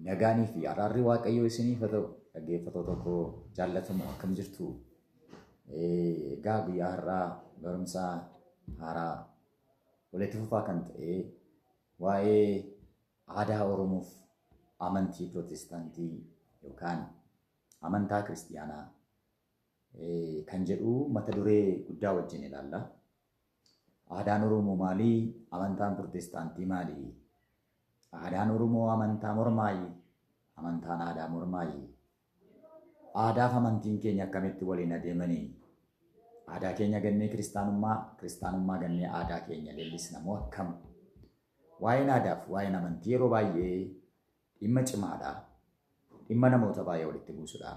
Nagaanii fi araarri waaqayyoo isiniif haa ta'u. Dhaggeeffattoota koo jaallatamoo akkam jirtu? Egaa guyyaa har'aa barumsa haaraa walitti fufaa kan ta'e waa'ee aadaa Oromoof amantii Pirootestaantii yookaan amantaa Kiristiyaanaa kan jedhu mata duree guddaa wajjin ilaalla. Aadaan Oromoo maalii? Amantaan Pirootestaantii maalii? Aadaan Oromoo amantaa mormaayi? Amantaan aadaa mormaayi? Aadaaf amantiin keenya akkamitti waliin adeemanii? Aadaa keenya gannee kiristaanummaa gannee aadaa keenya leellisna moo akkam? Waa'een aadaaf waa'een amantii yeroo baay'ee dhimma cimaadha. Dhimma namoota baay'ee walitti buusudha.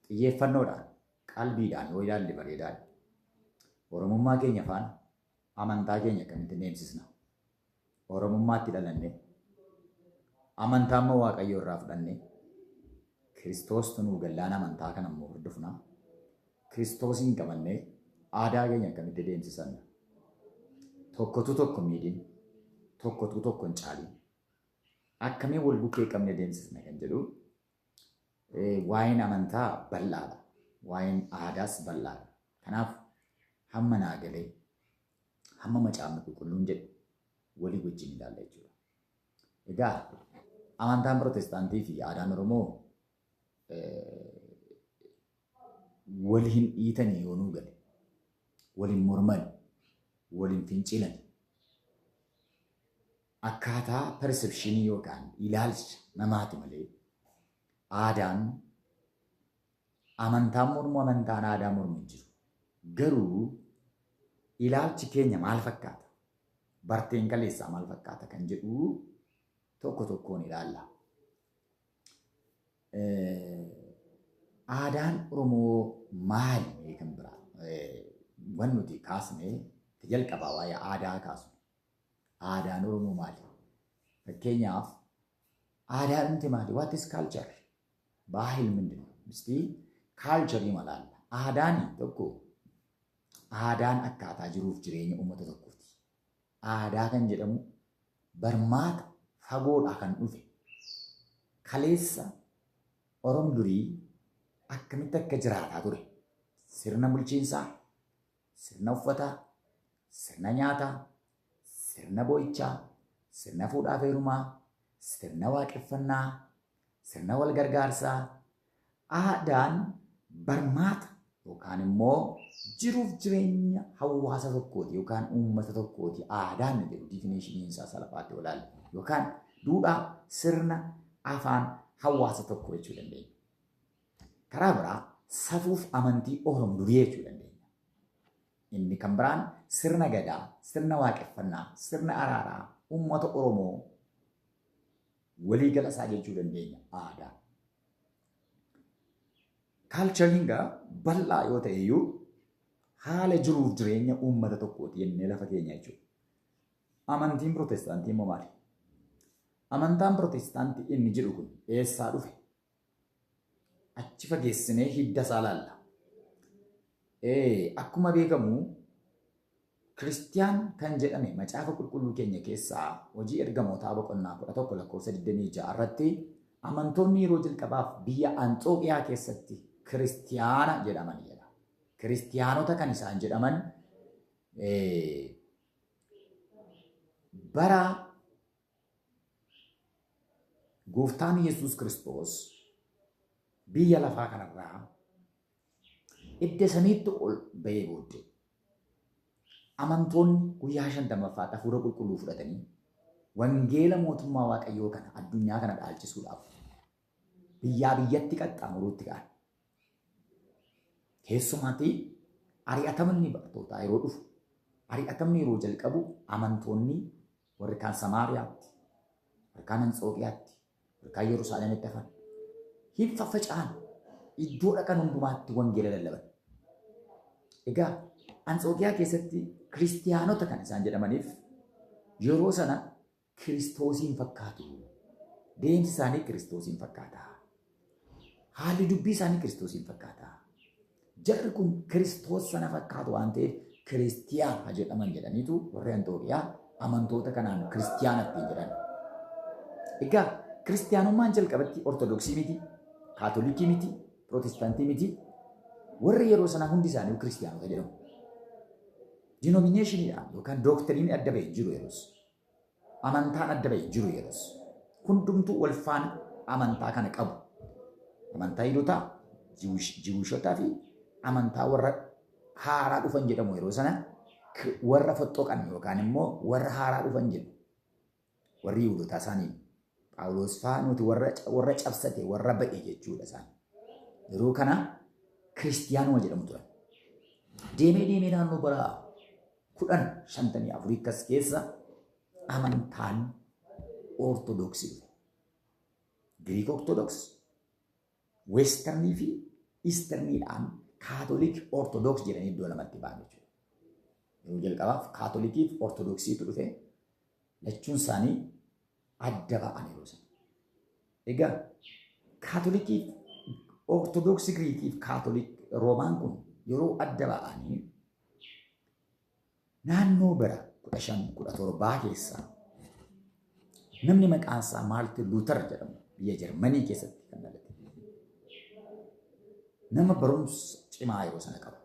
Xiyyeeffannoodhaan, qalbiidhaan yoo ilaalle bareedaadha. Oromummaa keenya faana amantaa keenya akkamitti deemsisna? Oromummaatti dhalanne amantaa amma Waaqayyoo irraa fudhanne Kiristoos tunuu gallaan amantaa kana immoo hordofna. Kiristoosiin qabanne aadaa keenya akkamitti deemsisanna? Tokkotu tokko miidhin, tokkotu tokko hin caalin. Akkamiin wal bukkee qabne deemsisna kan jedhu waa'een amantaa bal'aadha. Waa'een aadaas bal'aadha. Kanaaf hamma naa galee hamma macaafni qulqulluun jedhu walii wajjin ilaalla jechuudha. Egaa amantaan Pirootestaantii fi aadaan Oromoo waliin dhiitanii yoo nuu gale, waliin morman, waliin fincilan akkaataa persepshinii yookaan ilaalcha namaati malee aadaan amantaan mormu amantaan aadaa mormu hin jiru. Garuu ilaalchi keenya maal fakkaata? Barteen kaleessaa maal fakkaata kan jedhu tokko tokkoon ilaalla. Aadaan Oromoo maali kan biraa? Waan nuti kaasnee jalqabaa waa'ee aadaa kaasnu. Aadaan Oromoo maali? Fakkeenyaaf aadaan nuti maali? What is culture? Baahil ምንድን ነው? እስቲ ካልቸrii malaalla. Aadaan tokko aadaan akkaataa jiruuf jireenya uummata tokkooti. Aadaa kan jedhamu barmaata fagoodhaa kan dhufe kaleessa Oromoo durii akkamitti akka jiraataa ture. Sirna bulchiinsaa, sirna uffataa, sirna nyaataa, sirna boo'ichaa, sirna fuudhaa fi heerumaa, sirna waaqeffannaa, sirna wal gargaarsaa. Aadaan barmaata yookaan immoo jiruuf jireenya hawaasa tokkooti yookaan uummata tokkooti. Aadaan jedhu difineeshiniin isaa salphaatti olaalla yookaan duudhaa sirna afaan hawaasa tokko jechuu dandeenya. Karaa biraa safuuf amantii Oromoo durii jechuu dandeenya. Inni kan biraan sirna gadaa, sirna waaqeffannaa, sirna araaraa uummata Oromoo waliigala isaa jechuu dandeenya aadaa. Kaalchariin bal'aa yoo ta'e iyyuu haala jiruuf jireenya uummata tokkooti jennee lafa keenya jechuudha. Amantiin Pirootestaantii immoo maali? Amantaan Pirootestaantii inni jedhu kun eessaa dhufe? Achi fageessinee hidda isaa laalla. Akkuma beekamu Kiristiyaan kan jedhame macaafa qulqulluu keenya keessaa hojii ergamootaa boqonnaa 11 lakkoofsa 26 irratti amantoonni yeroo jalqabaaf biyya Anxooqiyaa keessatti Kiristiyaana jedhaman jedha. Kiristiyaanota kan isaan jedhaman bara Gooftaan Yesuus Kiristoos biyya lafaa kanarraa idda saniitti ol ba'ee booddee amantoonni guyyaa 50 hafuura qulqulluu fudhatanii wangeela mootummaa Waaqayyoo kana addunyaa kana dhaalchisuudhaaf biyyaa biyyatti qaxxaamuruutti ka'an. Keessumaatti ari'atamni bartootaa yeroo dhufu, ari'atamni yeroo jalqabu amantoonni warri kaan Samaariyaatti, warri kaan Anxooqiyaatti, warri kaan Yerusaalemitti hafan hin faffaca'an iddoo dhaqan hundumaatti wangeela lallaban. Egaa Anxooqiyaa keessatti Kiristiyaanota kan isaan jedhamaniif yeroo sana Kiristoosiin fakkaatu. Deemsi isaanii Kiristoosiin fakkaata. Haalli dubbii isaanii Kiristoosiin fakkaata. Jarri kun Kiristoos sana fakkaatu waan ta'eef Kiristiyaan jedhaman jedhaniitu warri Anxooqiyaa amantoota kanaan Kiristiyaanatti jedhan. Egaa Kiristaanummaan jalqabatti Ortodoksii miti, Kaatolikii miti, Pirootestaantii miti. Warri yeroo sana hundi isaanii kiristaanota jedhamu. Dinominationiidhaan yookaan dookteriin adda bahee jiru yeroos. Amantaan adda bahee jiru yeroos. Hundumtuu wal faana amantaa kana qabu. Amantaa Yihuudootaa, Jiwishotaa fi amantaa warra haaraa dhufan jedhamu yeroo sana warra foxxoqan yookaan immoo warra haaraa dhufan jedhu. Warri Yihuudootaa isaanii Phaawulos fa'aa nuti warra cabsate warra ba'e jechuudha isaan. Yeroo kana kiristiyaanuma jedhamu turan. Deemee naannoo bara 1054 akkas keessa amantaan Ortodoksii dhufe. Giriik Ortodoks, Westernii fi Easterniidhaan Kaatolik Ortodoks jedhanii iddoo lamatti ba'an jechuudha. Yeroo jalqabaaf Kaatolikii fi Ortodoksiitu dhufe lachuun isaanii adda ba'an yeroo sana. Egaa Kaatolikii Ortodoksii Giriikii fi Kaatolik Roomaan kun yeroo adda ba'anii naannoo bara 1517 keessa namni maqaan isaa Maartin Luuter jedhamu biyya Jarmanii keessatti kan dhalate. Nama barumsa cimaa yeroo sana qaba.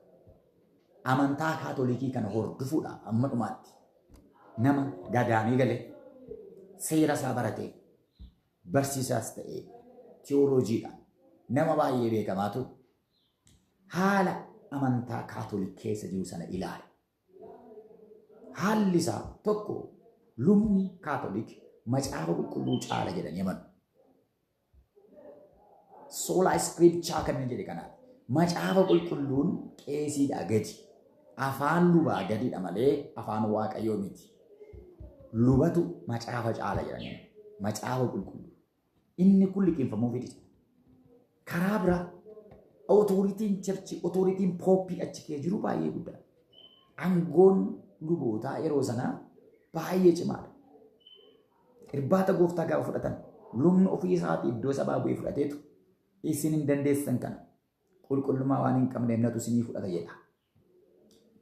Amantaa Kaatolikii kana hordofuudhaaf amma dhumaatti nama gadaamii galee seera isaa baratee barsiisaas ta'ee tiyooloojiidhaan nama baay'ee beekamaatu haala amantaa Kaatolik keessa jiru sana ilaale. Haalli isaa tokko lubni Kaatolik macaafa qulqulluu caala jedhanii amanu. Sola Scriptura kan jedhe kanaaf macaafa qulqulluun qeesiidhaa gadi. Afaan lubaa gadiidha malee afaan waaqayyoo miti. Lubatu macaafa caala jedhanii macaafa qulqulluu. Inni kun liqeeffamuu fidisa. Karaa biraa otoriitiin churchii, otoriitiin pooppii achi kee jiru baay'ee guddaa. Aangoon lubootaa yeroo sanaa baay'ee cimaadha. Irbaata gooftaa gaafa fudhatan lubni ofii isaatii iddoo sabaa bu'ee fudhateetu isin hin dandeessan kana qulqullummaa waan hin qabneef natu isinii fudhata jedha.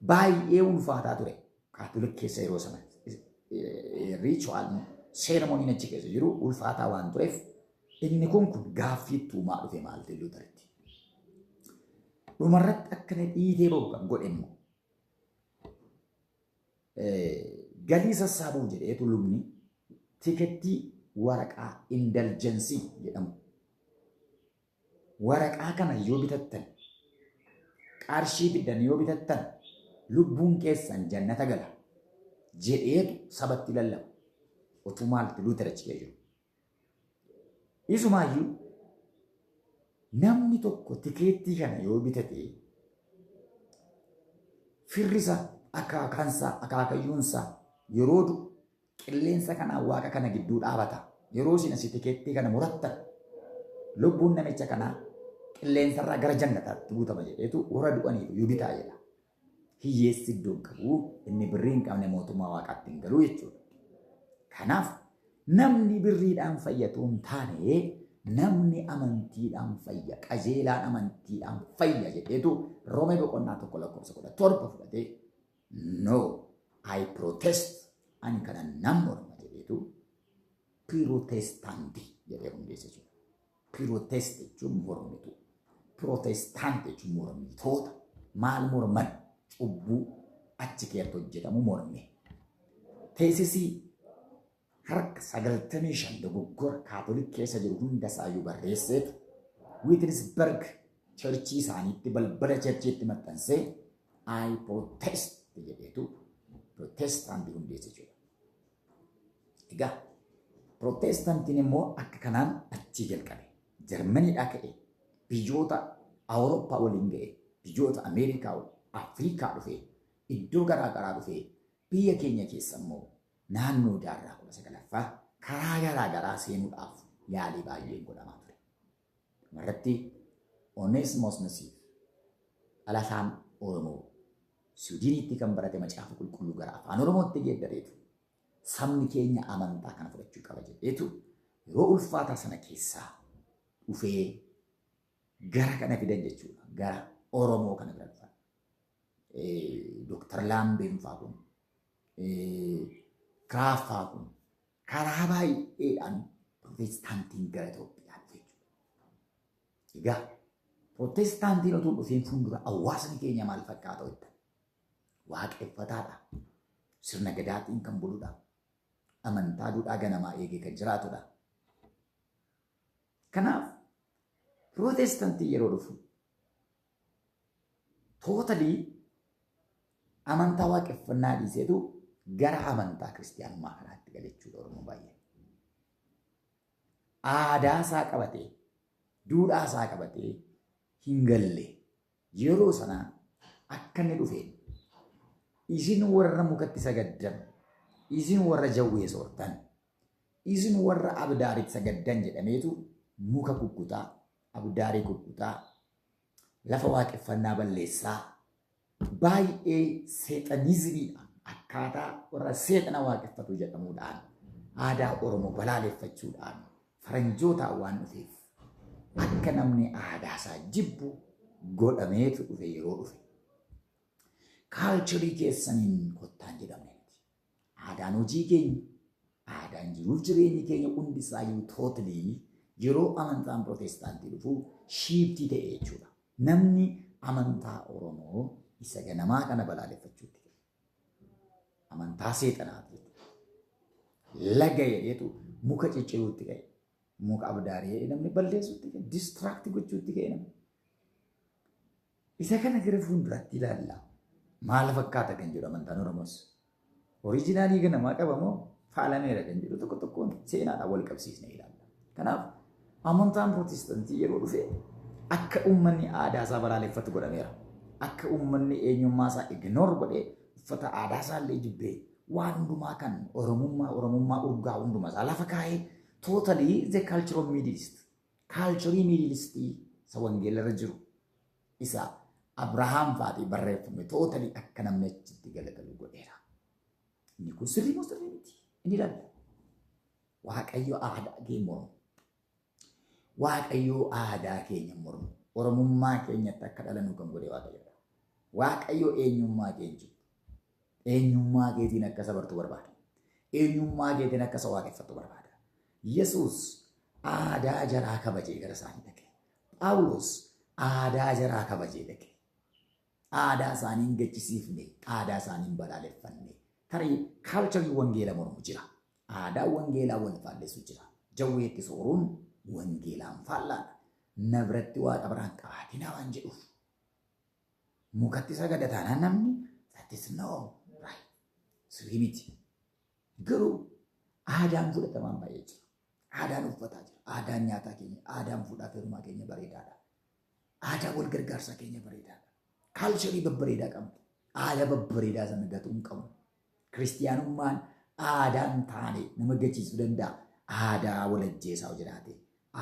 Baay'ee ulfaataa ture Kaatolik keessa yeroo sana. Riichuwaan seeremooniin achi keessa jiru ulfaataa waan tureef inni kun gaaffii tuumaa dhufe Maartin Luuteritti. Dhumarratti akkana dhiitee bahu kan godhe immoo galii sassaabuuf jedheetu lubni tikettii waraqaa indaljensii jedhamu. Waraqaa kana yoo bitattan qarshii fiddan yoo bitattan lubbuun keessan jannata gala jedheetu sabatti lallaba. Otuu Maartin Luuter achi jiru. Isumaayyuu namni tokko tikeettii kana yoo bitate firrisa akaakansaa akaakayyuunsaa yeroo qilleensa kanaa waaqa kana gidduu dhaabata. Yeroo isin asii tikeettii kana murattan lubbuun namicha kanaa qilleensarraa gara jannataatti guutama jedheetu warra du'aniiru yoo bitaa jedha. Hiyyeessi iddoo qabu inni birrii hin qabne mootummaa waaqaatti hin galuu jechuudha. Kanaaf namni birriidhaan fayyatu hin taane namni amantiidhaan fayya qajeelaan amantiidhaan fayya jedheetu Roomee boqonnaa 1:17 fudhatee no I protest ani kana nan morma jedheetu pirootestaantii jedhee hundeesse jechuudha. Pirootest jechuun mormituu. Pirootestaantii jechuun mormitoota. Maal morman? Cubbuu achi keessatti hojjetamu morme. Teessisii harka 95 dogoggora Kaatolik keessa jiru hunda isaayyuu barreesseetu Wittenberg cherchii isaaniitti balbala cherchiitti maxxansee I protest jedheetu pirootestaantii hundeesse jechuudha. Egaa pirootestaantiin immoo akka kanaan achi jalqabe. Jarmaniidhaa ka'e biyyoota Awurooppaa waliin ga'e biyyoota Ameerikaa Afrikaa dhufee iddoo garaa garaa dhufee biyya keenya keessa immoo naannoo jaarraa 19ffaa karaa garaa garaa seenuudhaaf yaalii baay'een godhamaa ture. Marratti Oneesimoos Nasiib dhalataan Oromoo Suudiinitti kan barate macaafa qulqulluu gara afaan Oromootti geeddareetu sabni keenya amantaa kana fudhachuu qaba jedheetu yeroo ulfaataa sana keessaa dhufee gara kana fidan jechuudha. Gara Oromoo kana bira dhufan. Dr. Laambeen fa'aa kun Kiraaffaa kun karaa baay'eedhaan Pirootestaantiin gara Itoophiyaa dhufe jechuudha. Egaa Pirootestaantiin otoo dhufeen fuuldura hawaasni keenya maal fakkaata jettan? Waaqeffataadha. Sirna gadaatiin kan buludha. Amantaa duudhaa ganamaa eegee kan jiraatudha. Kanaaf Pirootestaantii yeroo dhufu tootalii amantaa waaqeffannaa dhiiseetu gara amantaa kiristiyaanummaa kanaatti galechuudha Oromoo baay'ee. Aadaa isaa qabatee, duudhaa isaa qabatee hin galle yeroo sanaa akka inni dhufeen isin warra mukatti sagaddan, isin warra jawwee soortan, isin warra abdaaritti sagaddan jedhameetu muka kukkutaa, abdaarii kukkutaa, lafa waaqeffannaa balleessaa baay'ee seexanizimiidhaan akkaataa warra seexana waaqeffatu jedhamuudhaan aadaa Oromoo balaaleffachuudhaan faranjootaan waan dhufeef akka namni aadaa isaa jibbu godhameetu dhufe yeroo dhufe. Kaalcharii keessaniin kottaan jedhamne miti. Aadaan hojii keenya, aadaan jiruuf jireenyi keenya hundi isaayyuu tootalii yeroo amantaan Pirootestaantii dhufu shiiftii ta'e jechuudha. Namni amantaa Oromoo isa ganamaa kana balaaleffachuutti ka'e. Amantaa seexanaati jechuudha. Laga jedheetu muka cicciruutti ka'e. Muka abdaarii namni balleessuutti ka'e. Distiraakti gochuutti ka'e namni. Isa kana gara fuulduratti ilaalla. Maal fakkaata kan jedhu amantaan Oromoos. Oriijinaalii ganamaa qabamoo faalameera kan jedhu tokko tokkoon seenaadhaan wal qabsiisnee ilaalla. Kanaaf amantaan Pirootestaantii yeroo dhufe akka uummanni aadaa isaa balaaleffatu godhameera. Akka uummanni eenyummaa isaa ignoor godhee uffata aadaa isaa illee jibbee waan hundumaa kan Oromummaa urgaa hundumaa isaa lafa kaa'ee totally the culture of Middle East. Culture Middle East isa wangeelarra jiru isa Abrahaam fa'aatii barreeffame totally akka namni achitti galagalu godheera. Inni kun sirrii moo sirrii miti? Inni ilaalla. Waaqayyo aadaa keenya mormu. Waaqayyo aadaa keenya mormu. Oromummaa keenyatti akka dhalannu kan godhe Waaqayyo. Waaqayyo eenyummaa keenya. Eenyummaa keetiin akka sabartu barbaada. Eenyummaa keetiin akka isa waaqeffatu barbaada. Yesuus aadaa jaraa kabajee gara isaanii dhaqe. Phaawulos aadaa jaraa kabajee dhaqe. Aadaa isaanii gachisiifne, aadaa isaanii balaaleffanne. Tarii kaalcharii wangeela mormu jira. Aadaa wangeelaa wal faalleessu jira. Jawweetti sooruun wangeelaan faallaadha. Nabratti waaqa biraan qabaatinaa waan jedhuuf. Mukatti sagadataan namni that is no right. Sirrii miti. Garuu aadaan fudhatamaan baay'ee jira. Aadaan uffataa jira. Aadaan nyaataa keenya, aadaan fuudhaa fi heerumaa keenya bareedaadha. Aadaa wal gargaarsaa keenya bareedaadha. Kaalcharii babbareedaa qabna. Aadaa babbareedaa sana gatuu hin qabnu. Kiristiyaanummaan aadaan taane nama gachiisuu danda'a. Aadaa walajjeesaa jiraate.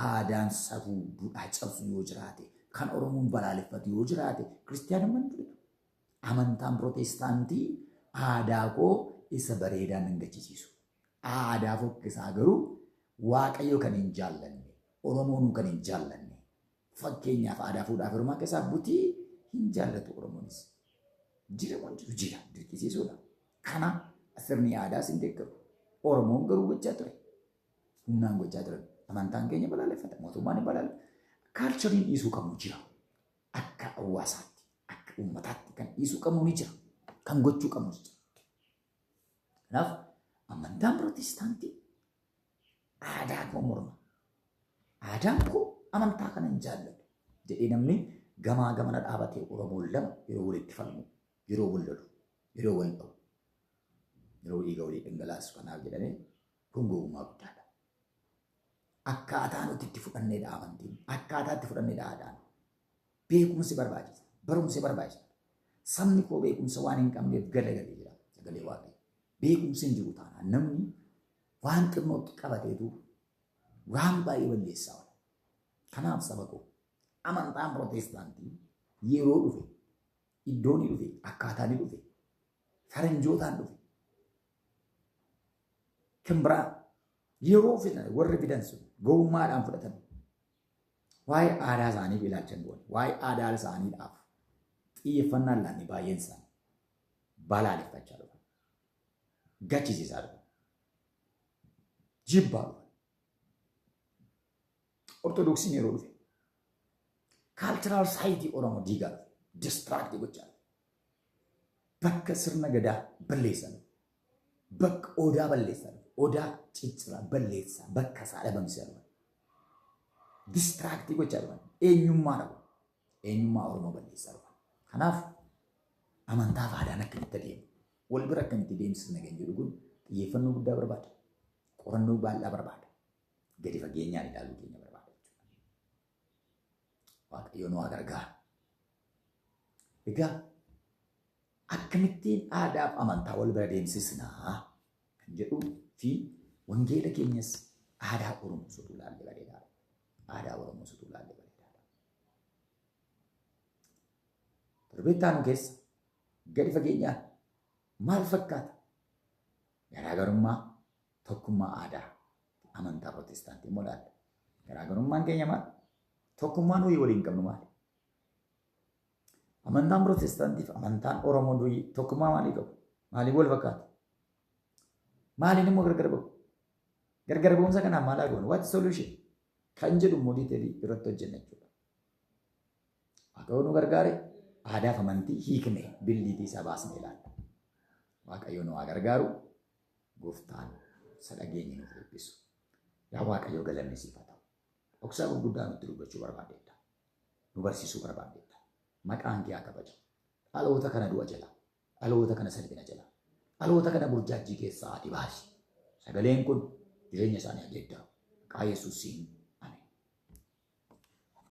Aadaan safuu duudhaa cabsu yoo jiraate. Kan Oromoon balaaleffatu yoo jiraate. Kiristiyaanummaan fudhatu. Amantaan Pirootestaantii aadaa koo isa bareedaan nan gachisiisu. Aadaa fokkisaa garuu Waaqayyo kan hin jaallanne. Oromoon kan hin jaallanne. Fakkeenyaaf aadaa fuudhaa fi heerumaa keessaa butii hin jaallatu Oromoonis. Jira waan jiru jira dirqisiisuudha. Kana sirni aadaas hin deeggaru. Oromoon garuu gochaa ture. Humnaan gochaa ture. Amantaan keenya balaaleffata. Mootummaan hin balaaleffata. Kaalchariin dhiisuu qabu jira. Akka hawaasaatti, akka uummataatti kan dhiisuu qabu ni jira. Kan gochuu qabu ni jira. Kanaaf amantaan Pirootestaantii aadaa koo morma. Aadaan koo amantaa kana hin jaallatu. Jedhee namni gamaa gamana dhaabatee Oromoon lama yeroo walitti falmu, yeroo wal lolu, yeroo wal dhawu, yeroo dhiiga walii dhangalaasu kanaaf jedhamee kun gowwummaa guddaadha. Akkaataa nuti itti fudhanneedha amantiin, akkaataa itti fudhanneedha aadaan. Beekumsi barbaachisa, barumsi barbaachisa. Sabni koo beekumsa waan hin qabneef galagalee jira, sagalee Waaqayyo. Beekumsi hin jiru taanaan namni waan xinnootti qabateetu waan baay'ee balleessaa oola. Kanaaf saba koo amantaan Pirootestaantii yeroo dhufe, iddoo ni dhufe, akkaataa ni dhufe, faranjootaan dhufe. Kan biraa yeroo fidan warri fidan sun gowwummaadhaan fudhatan. Waa'ee aadaa isaaniif ilaalcha hin goone, waa'ee aadaa isaaniidhaaf xiyyeeffannaan laanne baay'een isaanii balaaleffachaa dhufan. Gachisiisaa dhufan. Jibbaa dhufan. Ortodoksiin yeroo dhufe kaalchiraal saayitii Oromoo diigaa distiraaktii gochaa bakka sirna gadaa balleessan bakka odaa balleessan odaa cicciraa balleessaa bakka isaa dhabamsiisan distiraaktii gochaa dhuman eenyummaa dhabu eenyummaa Oromoo balleessaa dhuman. Kanaaf amantaa fi aadaan akkamitti adeemu wal bira akkamitti deemsisna kan jedhu kun xiyyeeffannoo guddaa barbaada. Qorannoo bal'aa barbaada. Gadi fageenyaan ilaaluu keenya barbaada jechuudha. Waaqayyo nu haa gargaaru. Egaa akkamittiin aadaa fi amantaa wal bira deemsisnaa kan jedhuu fi wangeela keenyas aadaa Oromoo sotuu ilaalle bareedaadha. Aadaa Oromoo sotuu ilaalle bareedaadha. Darbeettaanu keessa gadi fageenyaan maal fakkaata? Garaagarummaa tokkummaa aadaa amantaa Pirootestaantii immoo laalla. Garaagarummaan keenya maal? Tokkummaa nuyi waliin qabnu maali? Amantaan Pirootestaantii fi amantaan Oromoo nuyi tokkummaa maalii qabu? Maalii wal fakkaata? Maaliin immoo gargar ba'u? Gargar ba'umsa kanaan maal haa goonu? What solution? Kan jedhu immoo diiteelii irratti hojjenna jechuudha. Waaqayyo nu gargaare aadaa fi amantii hiikne billiitii isaa baasnee ilaalla. Waaqayyo nu haa gargaaru. Gooftaan sadhageenya nuuf eebbisu. Yaa Waaqayyo galanni siif haa ta'u. Dhoksaa gurguddaa nutti dubbachuu barbaaddeetta. Nu barsiisuu barbaaddeetta. Maqaan kee haa kabajamu. Dhaloota kana du'a jala. Dhaloota kana salphina jala. Dhaloota kana burjaajii keessaa ati baasi. Sagaleen kun jireenya isaanii haa geeddaru. Maqaa Yesuusiin.